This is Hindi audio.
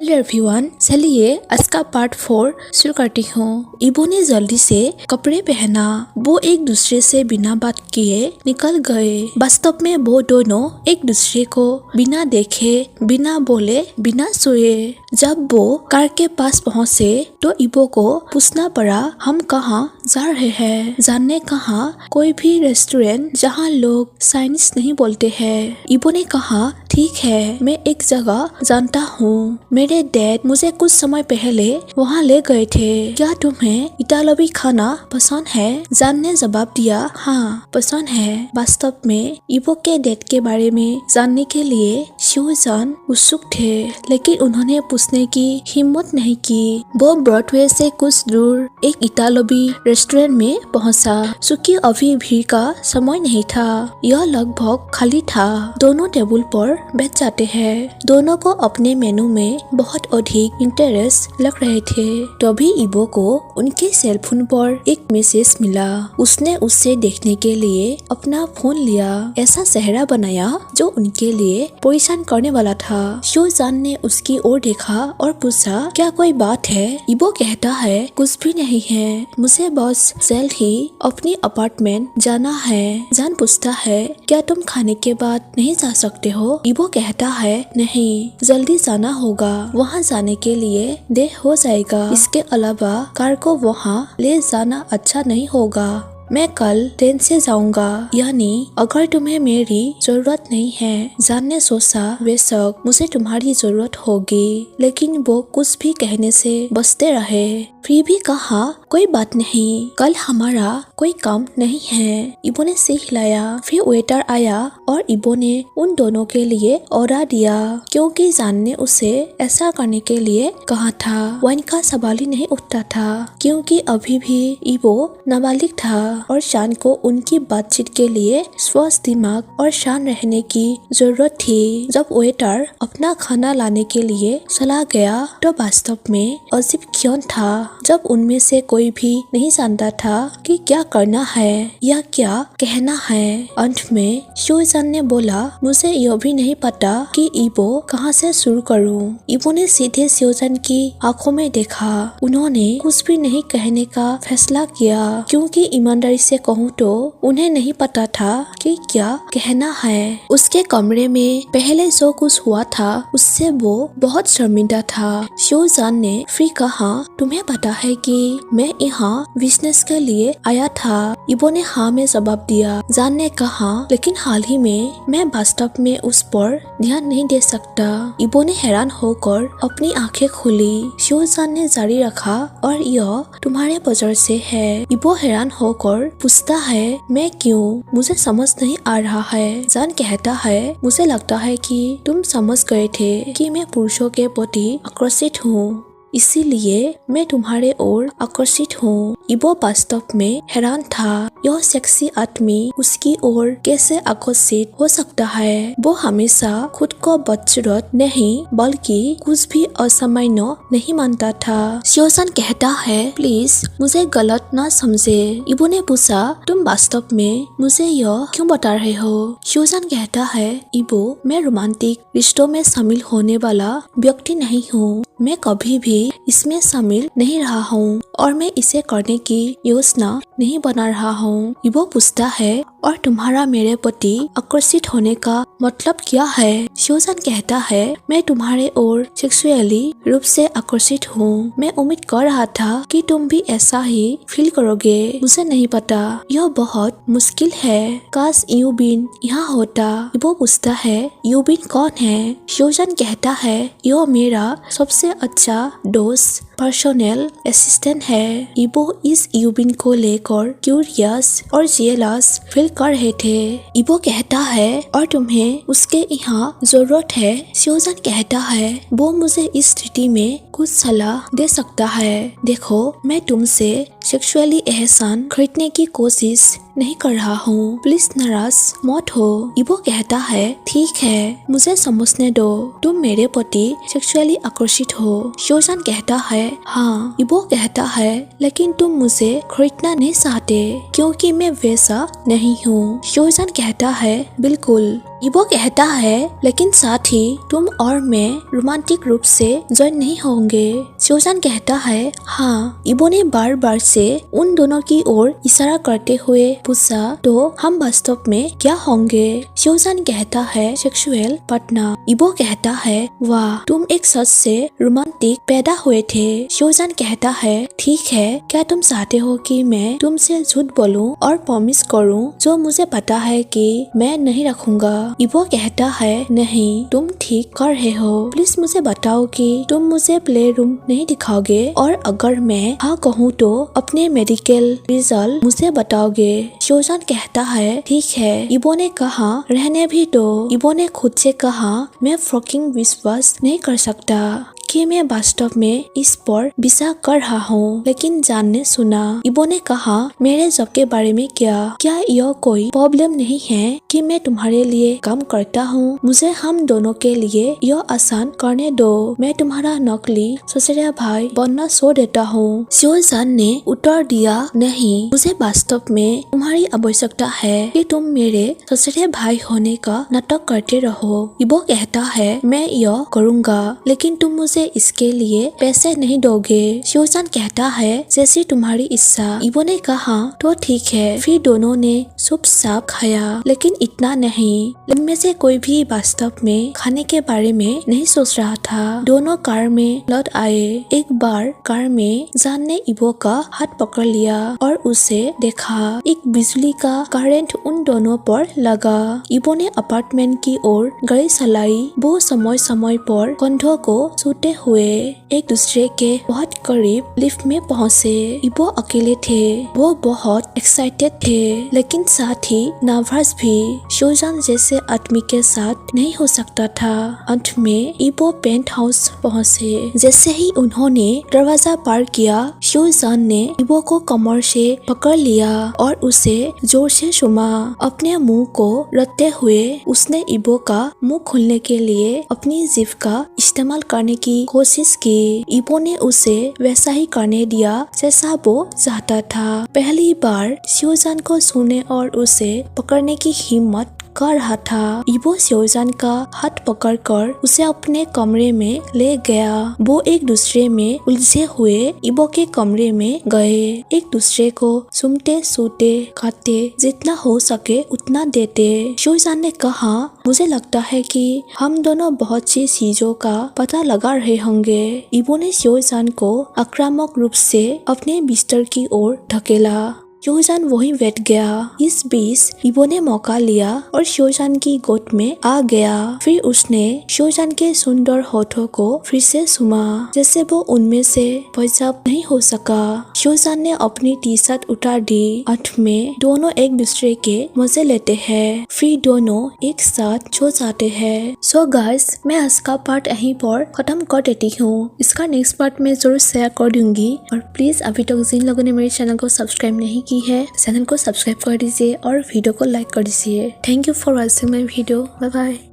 हेलो एवरीवन, चलिए आज का पार्ट 4 शुरू करती हूँ। इबो ने जल्दी से कपड़े पहना। वो एक दूसरे से बिना बात किए निकल गए। वास्तव में वो दोनों एक दूसरे को बिना देखे, बिना बोले, बिना सोए। जब वो कार के पास पहुँचे तो इबो को पूछना पड़ा, हम कहाँ जा रहे हैं? जानने कहाँ? कोई भी रेस्टोरेंट जहाँ लोग चाइनीज नहीं बोलते हैं। इबो ने कहा, ठीक है, मैं एक जगह जानता हूँ। मेरे डैड मुझे कुछ समय पहले वहाँ ले गए थे। क्या तुम्हें इतालवी खाना पसंद है? जान ने जवाब दिया, हाँ पसंद है। वास्तव में इबो के डैड के बारे में जानने के लिए शिवजान उत्सुक थे, लेकिन उन्होंने पूछने की हिम्मत नहीं की। वो ब्रॉडवे से कुछ दूर एक इतालवी रेस्टोरेंट में पहुँचा, क्योंकि अभी भीड़ का समय नहीं था। यह लगभग खाली था। दोनों टेबल पर बैठ जाते हैं। दोनों को अपने मेनू में बहुत अधिक इंटरेस्ट लग रहे थे। तभी इबो को उनके सेलफोन पर एक मैसेज मिला। उसने उससे देखने के लिए अपना फोन लिया, ऐसा चेहरा बनाया जो उनके लिए परेशान करने वाला था। शिवजान ने उसकी ओर देखा और पूछा, क्या कोई बात है? इबो कहता है, कुछ भी नहीं है, मुझे बस जल्द ही अपनी अपार्टमेंट जाना है। जान पूछता है, क्या तुम खाने के बाद नहीं जा सकते हो? इबो कहता है, नहीं, जल्दी जाना होगा। वहाँ जाने के लिए देर हो जाएगा। इसके अलावा कार को वहाँ ले जाना अच्छा नहीं होगा। मैं कल ट्रेन से जाऊंगा, यानी अगर तुम्हें मेरी जरूरत नहीं है। जान ने सोचा, बेशक मुझे तुम्हारी जरूरत होगी, लेकिन वो कुछ भी कहने से बचते रहे। फिर भी कहा, कोई बात नहीं, कल हमारा कोई काम नहीं है। इबो ने सिर हिलाया। फिर वेटर आया और इबो ने उन दोनों के लिए ऑर्डर दिया, क्योंकि जान ने उसे ऐसा करने के लिए कहा था। वाइन का सवाल ही नहीं उठता था, क्योंकि अभी भी इबो नाबालिग था और शान को उनकी बातचीत के लिए स्वस्थ दिमाग और शान रहने की जरूरत थी। जब वेटर अपना खाना लाने के लिए चला गया तो वास्तव में अजीब क्यों था, जब उनमें से कोई भी नहीं जानता था कि क्या करना है या क्या कहना है। अंत में शिवजान ने बोला, मुझे यह भी नहीं पता कि इबो कहाँ से शुरू करूं। इबो ने सीधे शिवजान की आंखों में देखा। उन्होंने कुछ भी नहीं कहने का फैसला किया, क्योंकि ईमानदारी से कहूँ तो उन्हें नहीं पता था कि क्या कहना है। उसके कमरे में पहले जो कुछ हुआ था उससे वो बहुत शर्मिंदा था। शिवजान ने फिर कहा, तुम्हें पता है कि मैं यहाँ बिजनेस के लिए आया था? इबो ने हाँ में जवाब दिया। जान ने कहा, लेकिन हाल ही में मैं वास्तव में उस पर ध्यान नहीं दे सकता। इबो ने हैरान होकर अपनी आंखें खोली। शिवजान ने जारी रखा, और यह तुम्हारे वजह से है। इबो हैरान होकर पूछता है, मैं क्यों? मुझे समझ नहीं आ रहा है। जान कहता है, मुझे लगता है कि तुम समझ गए थे कि मैं पुरुषों के प्रति आकर्षित हूँ, इसीलिए मैं तुम्हारे ओर आकर्षित हूँ। इबो वास्तव में हैरान था। यह सेक्सी आदमी उसकी ओर कैसे आकर्षित हो सकता है? वो हमेशा खुद को बदसूरत नहीं बल्कि कुछ भी असामान्य नहीं मानता था। शिवजान कहता है, प्लीज मुझे गलत ना समझे। इबो ने पूछा, तुम वास्तव में मुझे यह क्यों बता रहे हो? शिवजान कहता है, इबो, मैं रोमांटिक रिश्तों में शामिल होने वाला व्यक्ति नहीं हूँ। मैं कभी भी इसमें शामिल नहीं रहा हूँ और मैं इसे करने की योजना नहीं बना रहा हूँ। इबो पूछता है, और तुम्हारा मेरे प्रति आकर्षित होने का मतलब क्या है? शिवजान कहता है, मैं तुम्हारे ओर सेक्सुअली रूप से आकर्षित हूँ। मैं उम्मीद कर रहा था कि तुम भी ऐसा ही फील करोगे। मुझे नहीं पता, यह बहुत मुश्किल है। काश यूबिन यहाँ होता। इबो पूछता है, यूबिन कौन है? शिवजान कहता है, यह मेरा सबसे अच्छा दोस्त पर्सनल असिस्टेंट है। इबो इस यूबिन को लेकर क्यूरियस और जेलस फील कर रहे थे। इबो कहता है, और तुम्हें उसके यहाँ जरूरत है? शिवजान कहता है, वो मुझे इस स्थिति में कुछ सलाह दे सकता है। देखो, मैं तुमसे सेक्सुअली एहसान खरीदने की कोशिश नहीं कर रहा हूँ, प्लीज नाराज मत हो। इबो कहता है ठीक है, मुझे समझने दो, तुम मेरे प्रति सेक्सुअली आकर्षित हो। शोजान कहता है हाँ। इबो कहता है लेकिन तुम मुझे खरीदना नहीं चाहते क्योंकि मैं वैसा नहीं हूँ। शोजान कहता है बिल्कुल। इबो कहता है लेकिन साथ ही तुम और मैं रोमांटिक रूप से ज्वाइन नहीं होंगे। शोजान कहता है हाँ। इबो ने बार बार से उन दोनों की ओर इशारा करते हुए पूछा तो हम वास्तव में क्या होंगे। शोजान कहता है सेक्सुअल पार्टनर। इबो कहता है वाह, तुम एक सच से रोमांटिक पैदा हुए थे। शोजान कहता है ठीक है, क्या तुम चाहते हो कि मैं तुमसे झूठ बोलूं और प्रॉमिस करूं जो मुझे पता है कि मैं नहीं रखूंगा। इबो कहता है नहीं, तुम ठीक कर रहे हो, प्लीज मुझे बताओ कि तुम मुझे प्ले रूम नहीं दिखाओगे और अगर मैं हाँ कहूँ तो अपने मेडिकल रिजल्ट मुझे बताओगे। शोजान कहता है ठीक है। इबो ने कहा रहने भी दो। इबो ने खुद से कहा मैं फकिंग विश्वास नहीं कर सकता कि मैं वास्तव में इस पर विचार कर रहा हूँ, लेकिन जानने सुना। इबो ने कहा मेरे जॉब के बारे में क्या यह कोई प्रॉब्लम नहीं है कि मैं तुम्हारे लिए काम करता हूँ। मुझे हम दोनों के लिए यह आसान करने दो, मैं तुम्हारा नकली ससुरा भाई बनना छोड़ देता हूँ। शोजान ने उत्तर दिया नहीं, मुझे वास्तव में तुम्हारी आवश्यकता है कि तुम मेरे ससुरे भाई होने का नाटक करते रहो। इबो कहता है मैं यह करूँगा, लेकिन तुम मुझे इसके लिए पैसे नहीं दोगे। शोजान कहता है जैसी तुम्हारी इच्छा। इबो ने कहा तो ठीक है। फिर दोनों ने चुपचाप खाया, लेकिन इतना नहीं, इनमें से कोई भी वास्तव में खाने के बारे में नहीं सोच रहा था। दोनों कार में लौट आए। एक बार कार में जान ने इबो का हाथ पकड़ लिया और उसे देखा एक बिजली का करंट उन दोनों पर लगा। इबो ने अपार्टमेंट की ओर गाड़ी चलाई। वो समय समय पर कंधों को छूते हुए एक दूसरे के बहुत करीब लिफ्ट में पहुँचे। इबो अकेले थे। वो बहुत एक्साइटेड थे, लेकिन साथ ही नर्वस भी। शोजान जैसे आदमी के साथ नहीं हो सकता था। अंत में इबो पेंट हाउस पहुँचे। जैसे ही उन्होंने दरवाजा पार किया, शोजान ने इबो को कमर से पकड़ लिया और उसे जोर से चूमा। अपने मुंह को रखते हुए उसने इबो का मुंह खोलने के लिए अपनी जीभ का इस्तेमाल करने की कोशिश की। इबो ने उसे वैसा ही करने दिया जैसा वो चाहता था। पहली बार शोजान को छूने और उसे पकड़ने की हिम्मत कर रहा था। इबो शोजान का हाथ पकड़कर उसे अपने कमरे में ले गया। वो एक दूसरे में उलझे हुए इबो के कमरे में गए। एक दूसरे को चूमते सूते खाते, जितना हो सके उतना देते। शोजान ने कहा मुझे लगता है कि हम दोनों बहुत सी चीजों का पता लगा रहे होंगे। इबो ने शोजान को आक्रामक रूप से अपने बिस्तर की ओर धकेला। शोजान वहीं बैठ गया। इस बीच इबो ने मौका लिया और शोजान की गोद में आ गया। फिर उसने शोजान के सुंदर होठों को फिर से चूमा, जैसे वो उनमें से बचाव नहीं हो सका। शोजान ने अपनी टी शर्ट उतार दी। अंत में दोनों एक दूसरे के मजे लेते हैं, फिर दोनों एक साथ सो जाते हैं। सो गाइस, मैं आज का पार्ट यहीं पर खत्म कर देती हूँ। इसका नेक्स्ट पार्ट में जरूर शेयर कर दूंगी। और प्लीज अभी तक जिन लोगों ने मेरे चैनल को सब्सक्राइब नहीं की है, चैनल को सब्सक्राइब कर दीजिए और वीडियो को लाइक कर दीजिए। Thank you for watching my video. Bye bye.